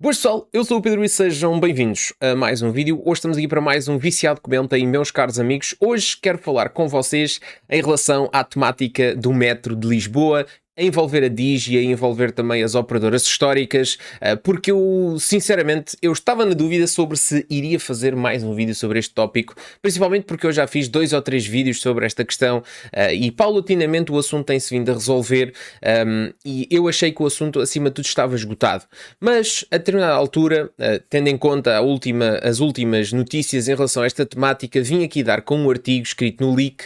Boas pessoal, eu sou o Pedro e sejam bem-vindos a mais um vídeo. Hoje estamos aqui para mais um Viciado Comenta e meus caros amigos, hoje quero falar com vocês em relação à temática do metro de Lisboa, a envolver a Digi e a envolver também as operadoras históricas, porque eu, sinceramente, eu estava na dúvida sobre se iria fazer mais um vídeo sobre este tópico, principalmente porque eu já fiz 2 ou 3 vídeos sobre esta questão e paulatinamente o assunto tem-se vindo a resolver e eu achei que o assunto, acima de tudo, estava esgotado. Mas, a determinada altura, tendo em conta as últimas notícias em relação a esta temática, vim aqui dar com um artigo escrito no Leak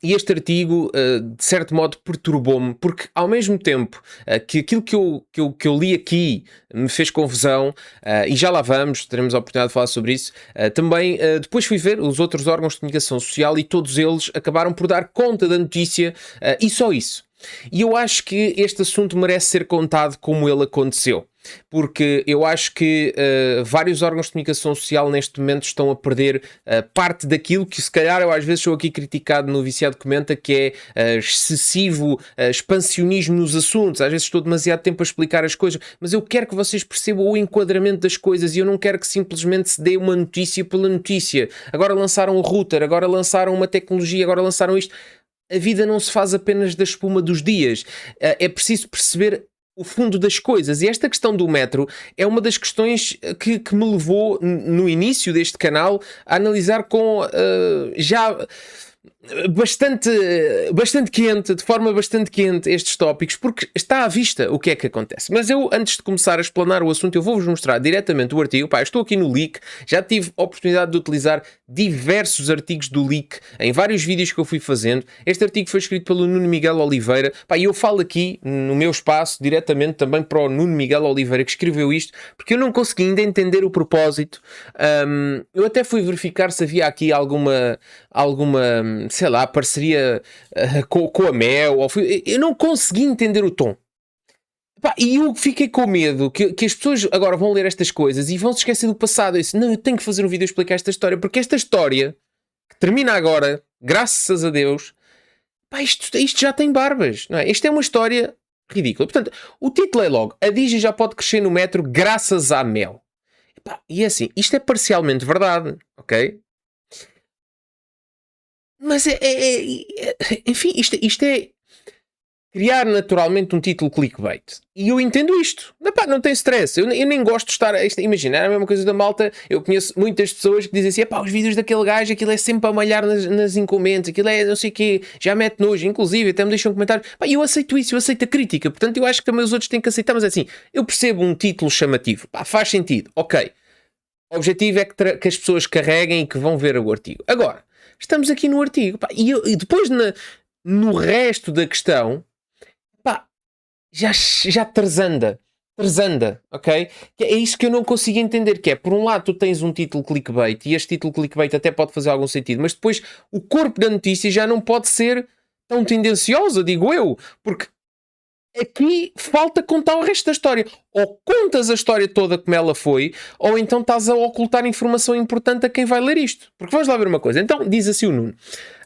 e este artigo, de certo modo, perturbou-me, porque ao mesmo tempo que aquilo que eu li aqui me fez confusão, e já lá vamos, teremos a oportunidade de falar sobre isso, também depois fui ver os outros órgãos de comunicação social e todos eles acabaram por dar conta da notícia, e só isso. E eu acho que este assunto merece ser contado como ele aconteceu, porque eu acho que vários órgãos de comunicação social neste momento estão a perder parte daquilo que se calhar eu às vezes sou aqui criticado no Viciado Comenta, que é excessivo expansionismo nos assuntos. Às vezes estou demasiado tempo a explicar as coisas, mas eu quero que vocês percebam o enquadramento das coisas e eu não quero que simplesmente se dê uma notícia pela notícia. Agora lançaram o router, agora lançaram uma tecnologia, agora lançaram isto. A vida não se faz apenas da espuma dos dias. É preciso perceber o fundo das coisas. E esta questão do metro é uma das questões que me levou, no início deste canal, a analisar com já bastante quente, de forma bastante quente, estes tópicos, porque está à vista o que é que acontece. Mas eu, antes de começar a explanar o assunto, eu vou-vos mostrar diretamente o artigo. Pá, estou aqui no Leak, já tive a oportunidade de utilizar diversos artigos do Leak em vários vídeos que eu fui fazendo. Este artigo foi escrito pelo Nuno Miguel Oliveira, pá, e eu falo aqui no meu espaço diretamente também para o Nuno Miguel Oliveira que escreveu isto, porque eu não consegui ainda entender o propósito. Eu até fui verificar se havia aqui alguma sei lá, parceria com a Mel, eu não consegui entender o tom. Pá, e eu fiquei com medo que as pessoas agora vão ler estas coisas e vão se esquecer do passado. Eu disse, não, eu tenho que fazer um vídeo a explicar esta história, porque esta história, que termina agora, graças a Deus, pá, isto já tem barbas, não é? Isto é uma história ridícula. Portanto, o título é logo, a Digi já pode crescer no metro graças à Mel. Pá, e é assim, isto é parcialmente verdade, ok? Mas enfim, isto é criar naturalmente um título clickbait. E eu entendo isto. Não tem stress. Eu nem gosto de estar... Imagina, era a mesma coisa da malta. Eu conheço muitas pessoas que dizem assim, pá, os vídeos daquele gajo, aquilo é sempre a malhar nas encomendas, aquilo é não sei o quê, já mete nojo, inclusive, até me deixam um comentário. Pá, eu aceito isso, eu aceito a crítica. Portanto, eu acho que também os outros têm que aceitar. Mas é assim, eu percebo um título chamativo. Pá, faz sentido. Ok. O objetivo é que as pessoas carreguem e que vão ver o artigo. Agora, estamos aqui no artigo. Pá, e depois no resto da questão, pá, já trasanda, ok? Que é isso que eu não consigo entender, que é, por um lado, tu tens um título clickbait, e este título clickbait até pode fazer algum sentido, mas depois o corpo da notícia já não pode ser tão tendenciosa, digo eu, porque aqui falta contar o resto da história. Ou contas a história toda como ela foi, ou então estás a ocultar informação importante a quem vai ler isto. Porque vamos lá ver uma coisa. Então, diz assim o Nuno.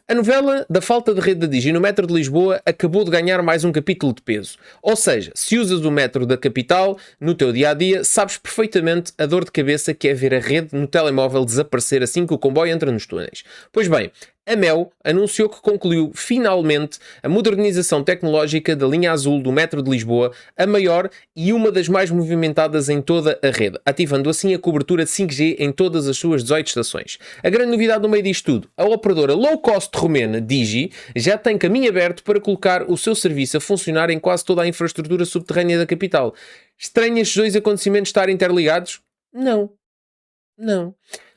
A novela da falta de rede da Digi no metro de Lisboa acabou de ganhar mais um capítulo de peso. Ou seja, se usas o metro da capital no teu dia-a-dia, sabes perfeitamente a dor de cabeça que é ver a rede no telemóvel desaparecer assim que o comboio entra nos túneis. Pois bem, a Mel anunciou que concluiu finalmente a modernização tecnológica da linha azul do metro de Lisboa, a maior e uma das mais movimentadas em toda a rede, ativando assim a cobertura de 5G em todas as suas 18 estações. A grande novidade no meio disto tudo, a operadora low-cost romena Digi já tem caminho aberto para colocar o seu serviço a funcionar em quase toda a infraestrutura subterrânea da capital. Estranham estes dois acontecimentos estarem interligados? Não.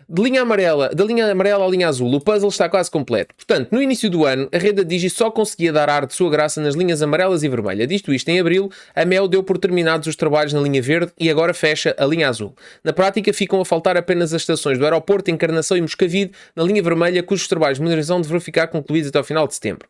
Da linha amarela à linha azul, o puzzle está quase completo. Portanto, no início do ano, a rede da Digi só conseguia dar ar de sua graça nas linhas amarelas e vermelha. Dito isto, em abril, a Mel deu por terminados os trabalhos na linha verde e agora fecha a linha azul. Na prática, ficam a faltar apenas as estações do aeroporto, Encarnação e Moscavide, na linha vermelha, cujos trabalhos de modernização deverão ficar concluídos até ao final de setembro.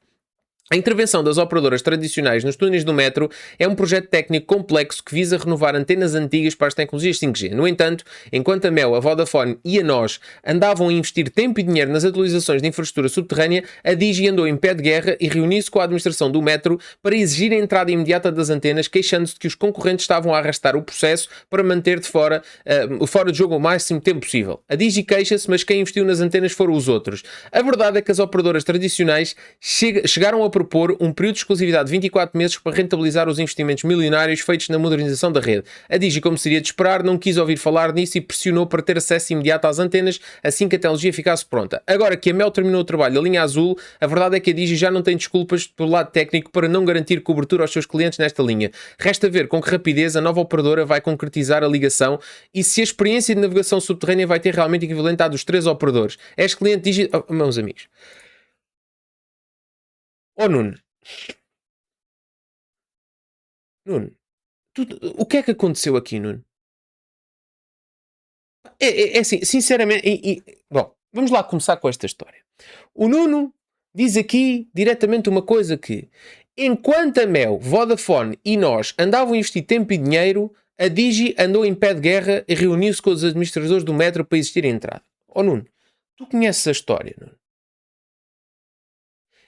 A intervenção das operadoras tradicionais nos túneis do metro é um projeto técnico complexo que visa renovar antenas antigas para as tecnologias 5G. No entanto, enquanto a Mel, a Vodafone e a NOS andavam a investir tempo e dinheiro nas atualizações de infraestrutura subterrânea, a Digi andou em pé de guerra e reuniu-se com a administração do metro para exigir a entrada imediata das antenas, queixando-se de que os concorrentes estavam a arrastar o processo para manter fora de jogo o máximo tempo possível. A Digi queixa-se, mas quem investiu nas antenas foram os outros. A verdade é que as operadoras tradicionais chegaram a propor um período de exclusividade de 24 meses para rentabilizar os investimentos milionários feitos na modernização da rede. A Digi, como seria de esperar, não quis ouvir falar nisso e pressionou para ter acesso imediato às antenas assim que a tecnologia ficasse pronta. Agora que a Mel terminou o trabalho da linha azul, a verdade é que a Digi já não tem desculpas pelo lado técnico para não garantir cobertura aos seus clientes nesta linha. Resta ver com que rapidez a nova operadora vai concretizar a ligação e se a experiência de navegação subterrânea vai ter realmente equivalente à dos 3 operadores. És cliente Digi... Oh, meus amigos. Oh, Nuno, o que é que aconteceu aqui, Nuno? É assim, sinceramente, bom, vamos lá começar com esta história. O Nuno diz aqui diretamente uma coisa que, enquanto a Mel, Vodafone e nós andavam a investir tempo e dinheiro, a Digi andou em pé de guerra e reuniu-se com os administradores do metro para existir a entrada. Oh, Nuno, tu conheces a história, Nuno?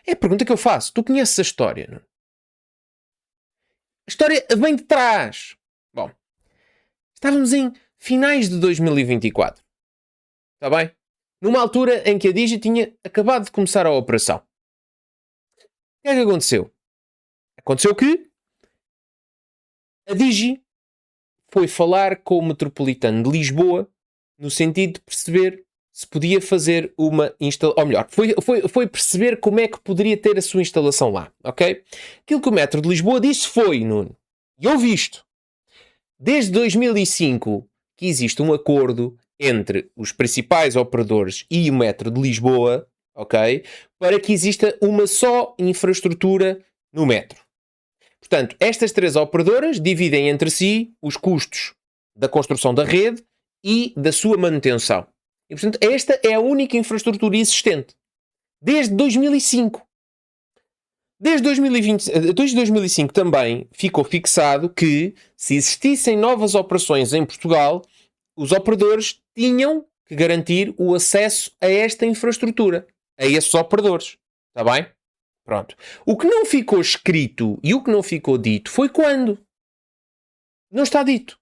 É a pergunta que eu faço. Tu conheces a história, Nuno? A história vem de trás. Bom, estávamos em finais de 2024. Está bem? Numa altura em que a Digi tinha acabado de começar a operação. O que é que aconteceu? Aconteceu que a Digi foi falar com o Metropolitano de Lisboa no sentido de perceber se podia fazer uma instalação, ou melhor, foi perceber como é que poderia ter a sua instalação lá, ok? Aquilo que o Metro de Lisboa disse foi, Nuno, e ouvi isto, desde 2005 que existe um acordo entre os principais operadores e o Metro de Lisboa, ok? Para que exista uma só infraestrutura no metro. Portanto, estas 3 operadoras dividem entre si os custos da construção da rede e da sua manutenção. E, portanto, esta é a única infraestrutura existente. Desde 2005. Desde 2005 também ficou fixado que, se existissem novas operações em Portugal, os operadores tinham que garantir o acesso a esta infraestrutura. A esses operadores. Está bem? Pronto. O que não ficou escrito e o que não ficou dito foi quando. Não está dito.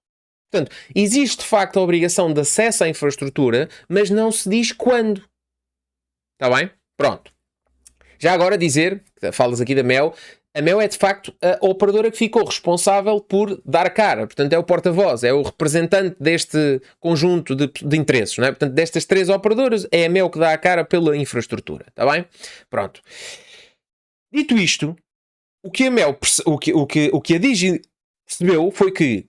Portanto, existe de facto a obrigação de acesso à infraestrutura, mas não se diz quando. Está bem? Pronto. Já agora dizer, falas aqui da Mel, a Mel é de facto a operadora que ficou responsável por dar cara. Portanto, é o porta-voz, é o representante deste conjunto de interesses. Não é? Portanto, destas 3 operadoras, é a Mel que dá a cara pela infraestrutura. Está bem? Pronto. Dito isto, o que a Mel, o que a Digi percebeu foi que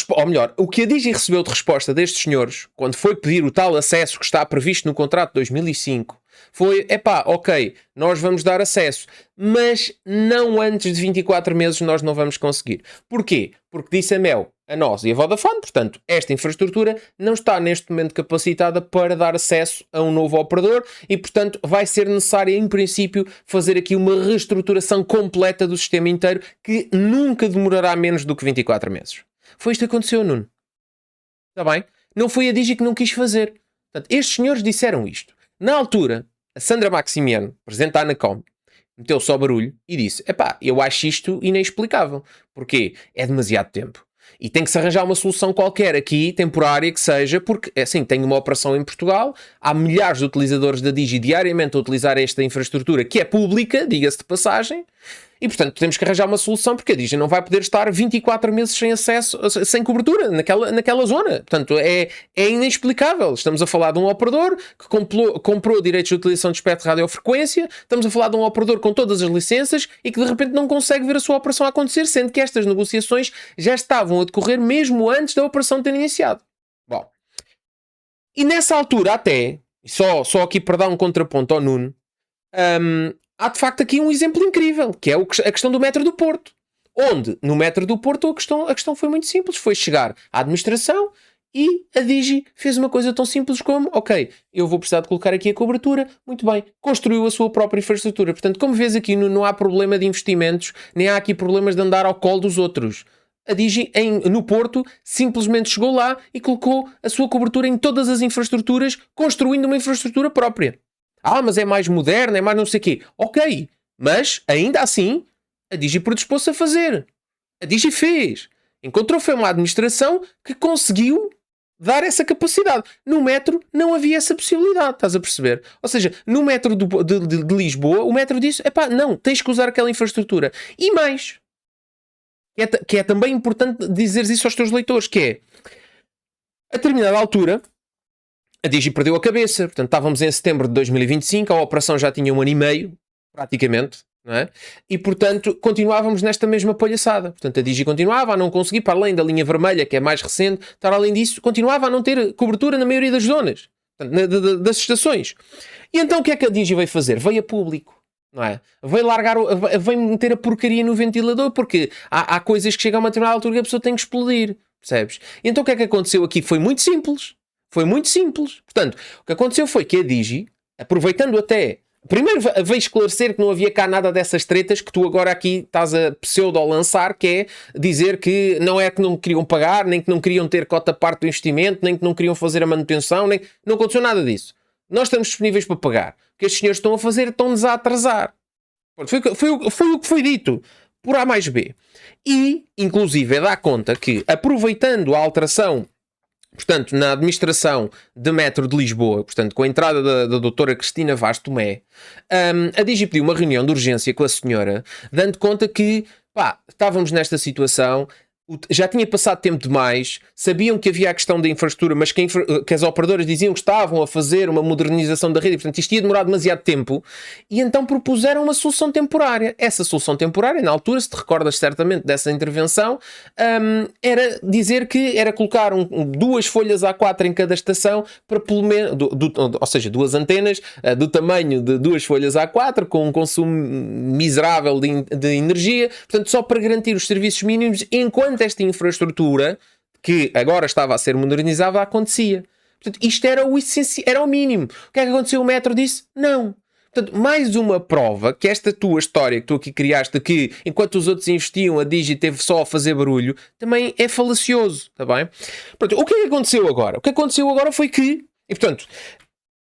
ou melhor, o que a Digi recebeu de resposta destes senhores, quando foi pedir o tal acesso que está previsto no contrato de 2005, foi, ok, nós vamos dar acesso, mas não antes de 24 meses nós não vamos conseguir. Porquê? Porque disse a Mel, a nós e a Vodafone, portanto, esta infraestrutura não está neste momento capacitada para dar acesso a um novo operador e, portanto, vai ser necessário, em princípio, fazer aqui uma reestruturação completa do sistema inteiro que nunca demorará menos do que 24 meses. Foi isto que aconteceu, Nuno. Está bem? Não foi a Digi que não quis fazer. Portanto, estes senhores disseram isto. Na altura, a Sandra Maximiano, presidente da Anacom, meteu só barulho e disse, eu acho isto inexplicável. Porquê? É demasiado tempo. E tem que se arranjar uma solução qualquer aqui, temporária que seja, porque, assim, tem uma operação em Portugal, há milhares de utilizadores da Digi diariamente a utilizar esta infraestrutura, que é pública, diga-se de passagem, e, portanto, temos que arranjar uma solução, porque a Digi não vai poder estar 24 meses sem acesso, sem cobertura naquela zona. Portanto, é inexplicável. Estamos a falar de um operador que comprou direitos de utilização de espectro de radiofrequência, estamos a falar de um operador com todas as licenças e que, de repente, não consegue ver a sua operação acontecer, sendo que estas negociações já estavam a decorrer mesmo antes da operação ter iniciado. Bom. E nessa altura, até, só aqui para dar um contraponto ao Nuno, há de facto aqui um exemplo incrível, que é a questão do Metro do Porto. Onde, no Metro do Porto, a questão foi muito simples. Foi chegar à administração E a Digi fez uma coisa tão simples como, ok, eu vou precisar de colocar aqui a cobertura, muito bem, construiu a sua própria infraestrutura. Portanto, como vês aqui, não há problema de investimentos, nem há aqui problemas de andar ao colo dos outros. A Digi, no Porto, simplesmente chegou lá e colocou a sua cobertura em todas as infraestruturas, construindo uma infraestrutura própria. Ah, mas é mais moderna, é mais não sei o quê. Ok, mas ainda assim, a Digi predispôs-se a fazer. A Digi fez. Encontrou foi uma administração que conseguiu dar essa capacidade. No metro não havia essa possibilidade, estás a perceber? Ou seja, no metro de Lisboa, o metro disse, epá, não, tens que usar aquela infraestrutura. E mais, que é também importante dizeres isso aos teus leitores, que é, a determinada altura, a Digi perdeu a cabeça. Portanto, estávamos em setembro de 2025, a operação já tinha 1 ano e meio, praticamente, não é? E, portanto, continuávamos nesta mesma palhaçada. Portanto, a Digi continuava a não conseguir, para além da linha vermelha, que é mais recente, estar além disso, continuava a não ter cobertura na maioria das zonas, portanto, das estações. E então o que é que a Digi veio fazer? Veio a público, não é? Veio meter a porcaria no ventilador, porque há coisas que chegam a uma determinada altura que a pessoa tem que explodir, percebes? E então o que é que aconteceu aqui? Foi muito simples. Foi muito simples. Portanto, o que aconteceu foi que a Digi, aproveitando até... Primeiro veio esclarecer que não havia cá nada dessas tretas que tu agora aqui estás a pseudo-lançar, que é dizer que não é que não queriam pagar, nem que não queriam ter cota parte do investimento, nem que não queriam fazer a manutenção, nem... Não aconteceu nada disso. Nós estamos disponíveis para pagar. O que estes senhores estão a fazer, estão-nos a atrasar. Foi o que foi dito por A mais B. E, inclusive, dá conta que, aproveitando a alteração, portanto, na administração de metro de Lisboa, portanto, com a entrada da doutora Cristina Vaz Tomé, a Digi pediu uma reunião de urgência com a senhora, dando conta que, pá, estávamos nesta situação, já tinha passado tempo demais, sabiam que havia a questão da infraestrutura, mas que as operadoras diziam que estavam a fazer uma modernização da rede, e, portanto, isto ia demorar demasiado tempo, e então propuseram uma solução temporária. Essa solução temporária, na altura, se te recordas certamente dessa intervenção, era dizer que era colocar 2 folhas A4 em cada estação, para pelo menos, ou seja, 2 antenas do tamanho de 2 folhas A4, com um consumo miserável de energia, portanto, só para garantir os serviços mínimos, enquanto esta infraestrutura, que agora estava a ser modernizada, acontecia. Portanto, isto era o essencial, era o mínimo. O que é que aconteceu? O metro disse não. Portanto, mais uma prova que esta tua história que tu aqui criaste, que enquanto os outros investiam, a Digi teve só a fazer barulho, também é falacioso, está bem? Portanto, o que é que aconteceu agora? O que aconteceu agora foi que, e portanto,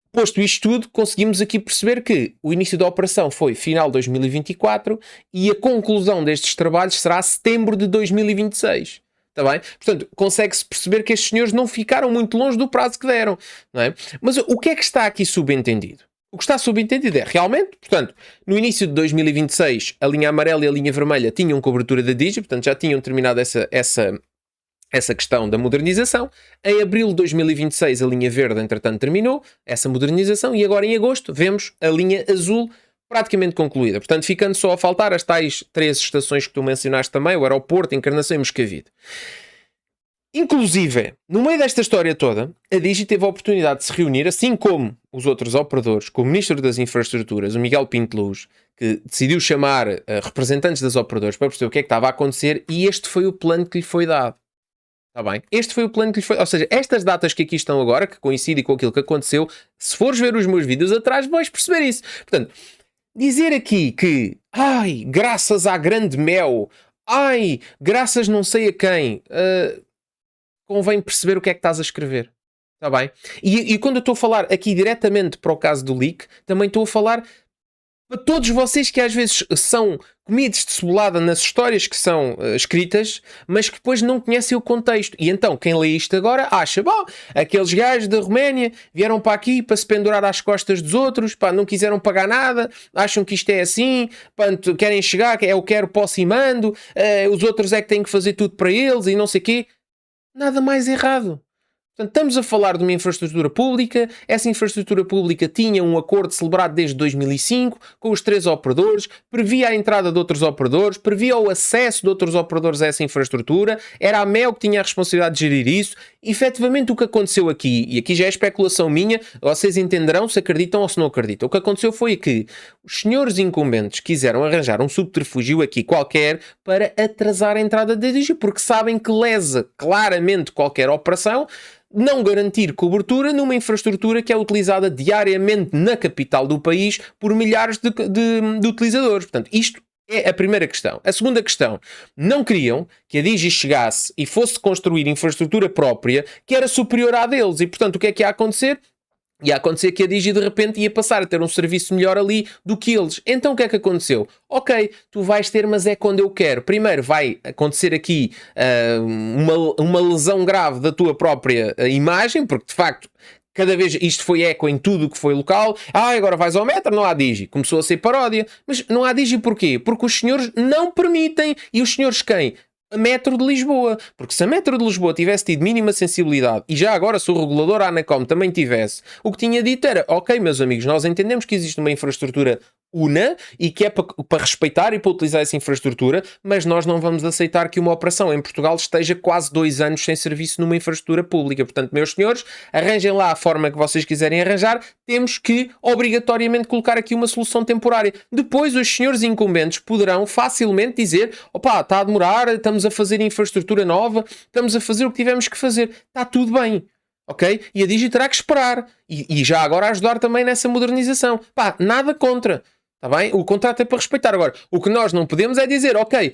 posto isto tudo, conseguimos aqui perceber que o início da operação foi final de 2024 e a conclusão destes trabalhos será setembro de 2026. Está bem? Portanto, consegue-se perceber que estes senhores não ficaram muito longe do prazo que deram. Não é? Mas o que é que está aqui subentendido? O que está subentendido é, realmente, portanto, no início de 2026, a linha amarela e a linha vermelha tinham cobertura da Digi, portanto, já tinham terminado essa questão da modernização. Em abril de 2026 a linha verde entretanto terminou essa modernização e agora em agosto vemos a linha azul praticamente concluída, portanto ficando só a faltar as tais 3 estações que tu mencionaste também, o aeroporto, Encarnação e Moscavide. Inclusive, no meio desta história toda, a Digi teve a oportunidade de se reunir, assim como os outros operadores, com o Ministro das Infraestruturas, o Miguel Pinto Luz, que decidiu chamar representantes das operadoras para perceber o que é que estava a acontecer, e este foi o plano que lhe foi dado. Está bem? Este foi o plano que lhes foi... Ou seja, estas datas que aqui estão agora, que coincidem com aquilo que aconteceu, se fores ver os meus vídeos atrás, vais perceber isso. Portanto, dizer aqui que, ai, graças à grande Mel, ai, graças não sei a quem, convém perceber o que é que estás a escrever. Está bem? E quando eu estou a falar aqui diretamente para o caso do leak, também estou a falar para todos vocês que às vezes são comidos de cebolada nas histórias que são escritas, mas que depois não conhecem o contexto. E então, quem lê isto agora acha, bom, aqueles gajos da Roménia vieram para aqui para se pendurar às costas dos outros, pá, não quiseram pagar nada, acham que isto é assim, pá, querem chegar, é o quero, posso e mando, os outros é que têm que fazer tudo para eles e não sei o quê. Nada mais errado. Portanto, estamos a falar de uma infraestrutura pública. Essa infraestrutura pública tinha um acordo celebrado desde 2005 com os 3 operadores, previa a entrada de outros operadores, previa o acesso de outros operadores a essa infraestrutura, era a MEO que tinha a responsabilidade de gerir isso. Efetivamente, o que aconteceu aqui, e aqui já é especulação minha, vocês entenderão se acreditam ou se não acreditam. O que aconteceu foi que os senhores incumbentes quiseram arranjar um subterfúgio aqui qualquer para atrasar a entrada da Digi, porque sabem que lesa claramente qualquer operação não garantir cobertura numa infraestrutura que é utilizada diariamente na capital do país por milhares de utilizadores. Portanto, isto é a primeira questão. A segunda questão, não queriam que a Digi chegasse e fosse construir infraestrutura própria que era superior à deles. E, portanto, o que é que ia acontecer? Ia acontecer que a Digi de repente ia passar a ter um serviço melhor ali do que eles. Então o que é que aconteceu? Ok, tu vais ter, mas é quando eu quero. Primeiro vai acontecer aqui uma lesão grave da tua própria imagem, porque de facto cada vez isto foi eco em tudo o que foi local. Agora vais ao metro, não há Digi. Começou a ser paródia. Mas não há Digi porquê? Porque os senhores não permitem. E os senhores quem? A Metro de Lisboa, porque se a Metro de Lisboa tivesse tido mínima sensibilidade e já agora se o regulador a Anacom também tivesse, o que tinha dito era, ok meus amigos, nós entendemos que existe uma infraestrutura una e que é para respeitar e para utilizar essa infraestrutura, mas nós não vamos aceitar que uma operação em Portugal esteja quase 2 anos sem serviço numa infraestrutura pública. Portanto, meus senhores, arranjem lá a forma que vocês quiserem arranjar, temos que obrigatoriamente colocar aqui uma solução temporária. Depois os senhores incumbentes poderão facilmente dizer, opa, está a demorar, estamos a fazer infraestrutura nova, estamos a fazer o que tivemos que fazer, está tudo bem. Ok? E a Digi terá que esperar. E já agora ajudar também nessa modernização. Pá, nada contra. Está bem? O contrato é para respeitar. Agora, o que nós não podemos é dizer, ok,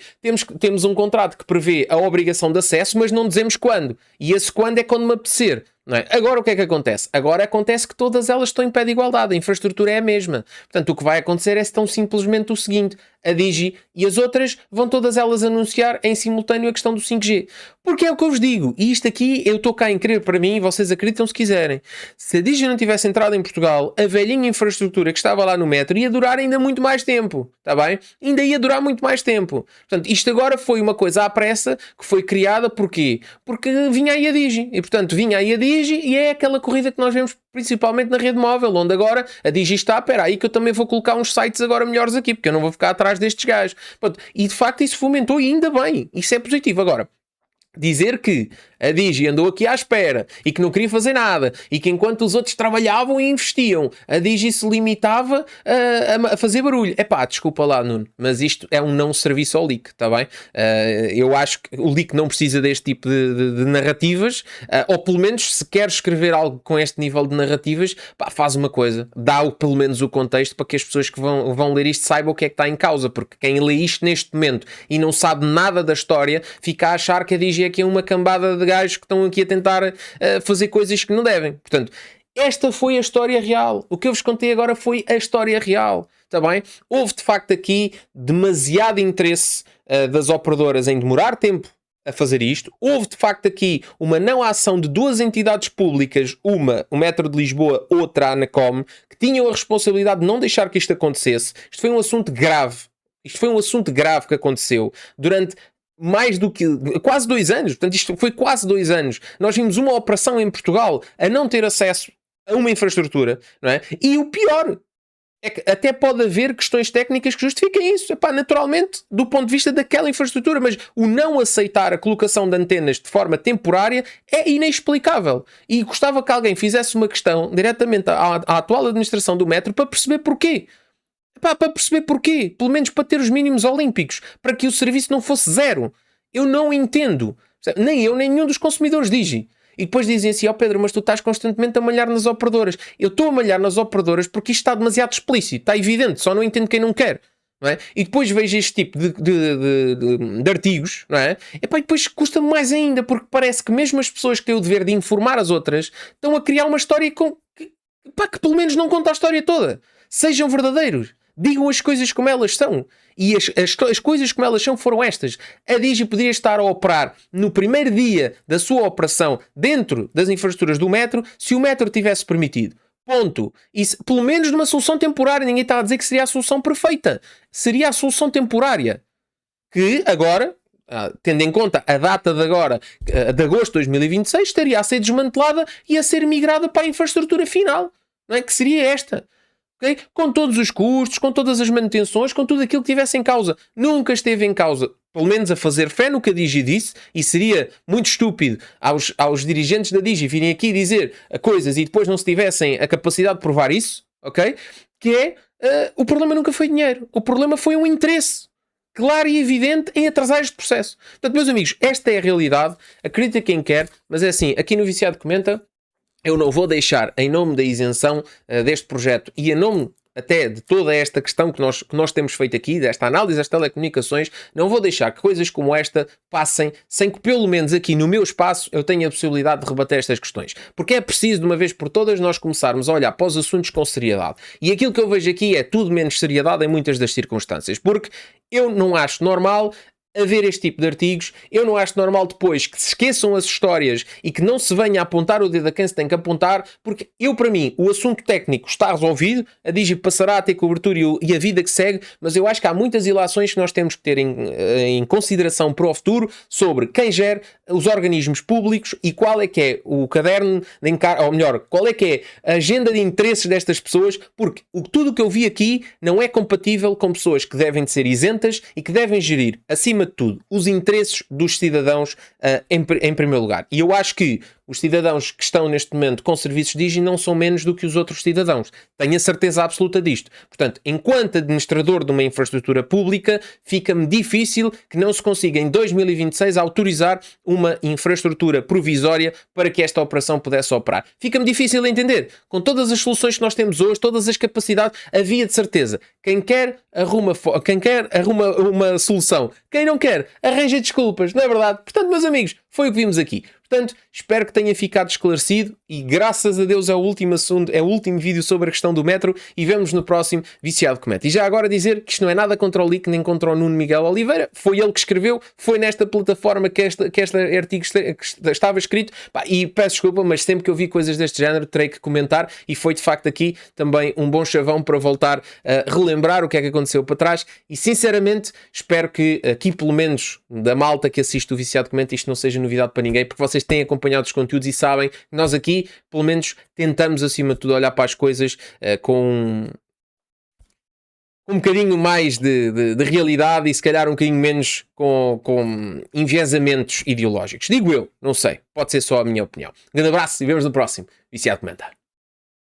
temos um contrato que prevê a obrigação de acesso, mas não dizemos quando. E esse quando é quando me apetecer. Não é? Agora o que é que acontece? Agora acontece que todas elas estão em pé de igualdade. A infraestrutura é a mesma. Portanto, o que vai acontecer é tão simplesmente o seguinte. A Digi e as outras vão todas elas anunciar em simultâneo a questão do 5G. Porque é o que eu vos digo. E isto aqui eu estou cá em querer para mim e vocês acreditam se quiserem. Se a Digi não tivesse entrado em Portugal, a velhinha infraestrutura que estava lá no metro ia durar ainda muito mais tempo. Está bem? Ainda ia durar muito mais tempo. Portanto, isto agora foi uma coisa à pressa que foi criada. Porquê? Porque vinha aí a Digi. E portanto, vinha aí a Digi e é aquela corrida que nós vemos principalmente na rede móvel, onde agora a Digi está, espera aí que eu também vou colocar uns sites agora melhores aqui, porque eu não vou ficar atrás destes gajos. Pronto, e de facto isso fomentou e ainda bem, isso é positivo. Agora, dizer que a Digi andou aqui à espera e que não queria fazer nada e que enquanto os outros trabalhavam e investiam, a Digi se limitava a fazer barulho. Epá, desculpa lá, Nuno, mas isto é um não serviço ao leak, está bem? Eu acho que o leak não precisa deste tipo de narrativas, ou pelo menos se quer escrever algo com este nível de narrativas, pá, faz uma coisa, dá pelo menos o contexto para que as pessoas que vão ler isto saibam o que é que está em causa, porque quem lê isto neste momento e não sabe nada da história, fica a achar que a Digi aqui é uma cambada de gajos que estão aqui a tentar fazer coisas que não devem. Portanto, esta foi a história real. O que eu vos contei agora foi a história real. Está bem? Houve de facto aqui demasiado interesse das operadoras em demorar tempo a fazer isto. Houve de facto aqui uma não ação de 2 entidades públicas, uma, o Metro de Lisboa, outra, a Anacom, que tinham a responsabilidade de não deixar que isto acontecesse. Isto foi um assunto grave. Isto foi um assunto grave que aconteceu durante mais do que quase 2 anos. Portanto, isto foi quase 2 anos. Nós vimos uma operação em Portugal a não ter acesso a uma infraestrutura, não é? E o pior é que até pode haver questões técnicas que justifiquem isso. Epá, naturalmente, do ponto de vista daquela infraestrutura, mas o não aceitar a colocação de antenas de forma temporária é inexplicável. E gostava que alguém fizesse uma questão diretamente à atual administração do metro para perceber porquê. Para perceber porquê, pelo menos para ter os mínimos olímpicos, para que o serviço não fosse zero. Eu não entendo, nem eu, nem nenhum dos consumidores Digi. E depois dizem assim, Pedro, mas tu estás constantemente a malhar nas operadoras. Eu estou a malhar nas operadoras porque isto está demasiado explícito, está evidente, só não entendo quem não quer. Não é? E depois vejo este tipo de artigos, não é? E depois custa-me mais ainda, porque parece que mesmo as pessoas que têm o dever de informar as outras estão a criar uma história que pelo menos não conta a história toda. Sejam verdadeiros. Digam as coisas como elas são. E as coisas como elas são foram estas. A Digi podia estar a operar no primeiro dia da sua operação dentro das infraestruturas do metro se o metro tivesse permitido. Ponto. Isso, pelo menos numa solução temporária. Ninguém está a dizer que seria a solução perfeita. Seria a solução temporária. Que agora, tendo em conta a data de agora, de agosto de 2026, estaria a ser desmantelada e a ser migrada para a infraestrutura final, não é? Que seria esta. Okay? Com todos os custos, com todas as manutenções, com tudo aquilo que tivesse em causa. Nunca esteve em causa, pelo menos a fazer fé no que a Digi disse, e seria muito estúpido aos dirigentes da Digi virem aqui dizer coisas e depois não se tivessem a capacidade de provar isso, ok? Que é, o problema nunca foi dinheiro, o problema foi um interesse claro e evidente em atrasar este processo. Portanto, meus amigos, esta é a realidade, acredita quem quer, mas é assim, aqui no Viciado Comenta, eu não vou deixar, em nome da isenção deste projeto e em nome até de toda esta questão que nós temos feito aqui, desta análise das telecomunicações, não vou deixar que coisas como esta passem sem que, pelo menos aqui no meu espaço, eu tenha a possibilidade de rebater estas questões. Porque é preciso, de uma vez por todas, nós começarmos a olhar para os assuntos com seriedade. E aquilo que eu vejo aqui é tudo menos seriedade em muitas das circunstâncias. Porque eu não acho normal a ver este tipo de artigos, eu não acho normal depois que se esqueçam as histórias e que não se venha a apontar o dedo a quem se tem que apontar, porque para mim, o assunto técnico está resolvido, a Digi passará a ter cobertura e a vida que segue, mas eu acho que há muitas ilações que nós temos que ter em consideração para o futuro sobre quem gera os organismos públicos e qual é que é o caderno de encargo, ou melhor, qual é que é a agenda de interesses destas pessoas, porque tudo o que eu vi aqui não é compatível com pessoas que devem de ser isentas e que devem gerir, acima de tudo, os interesses dos cidadãos em primeiro lugar. E eu acho que os cidadãos que estão neste momento com serviços Digi não são menos do que os outros cidadãos. Tenho a certeza absoluta disto. Portanto, enquanto administrador de uma infraestrutura pública, fica-me difícil que não se consiga em 2026 autorizar uma infraestrutura provisória para que esta operação pudesse operar. Fica-me difícil de entender. Com todas as soluções que nós temos hoje, todas as capacidades, havia de certeza. Quem quer arruma uma solução. Quem não quer, arranja desculpas. Não é verdade? Portanto, meus amigos, foi o que vimos aqui. Portanto, espero que tenha ficado esclarecido e graças a Deus é o último assunto, é o último vídeo sobre a questão do metro e vemos no próximo Viciado Comenta. E já agora dizer que isto não é nada contra o Leak nem contra o Nuno Miguel Oliveira, foi ele que escreveu, foi nesta plataforma que este artigo estava escrito, e peço desculpa, mas sempre que eu vi coisas deste género terei que comentar e foi de facto aqui também um bom chavão para voltar a relembrar o que é que aconteceu para trás e sinceramente espero que aqui pelo menos da malta que assiste o Viciado Comenta isto não seja novidade para ninguém, porque vocês têm acompanhado os conteúdos e sabem que nós aqui, pelo menos, tentamos acima de tudo olhar para as coisas com um bocadinho mais de realidade e se calhar um bocadinho menos com enviesamentos ideológicos. Digo eu, não sei, pode ser só a minha opinião. Um grande abraço e vemos no próximo Viciado Comenta.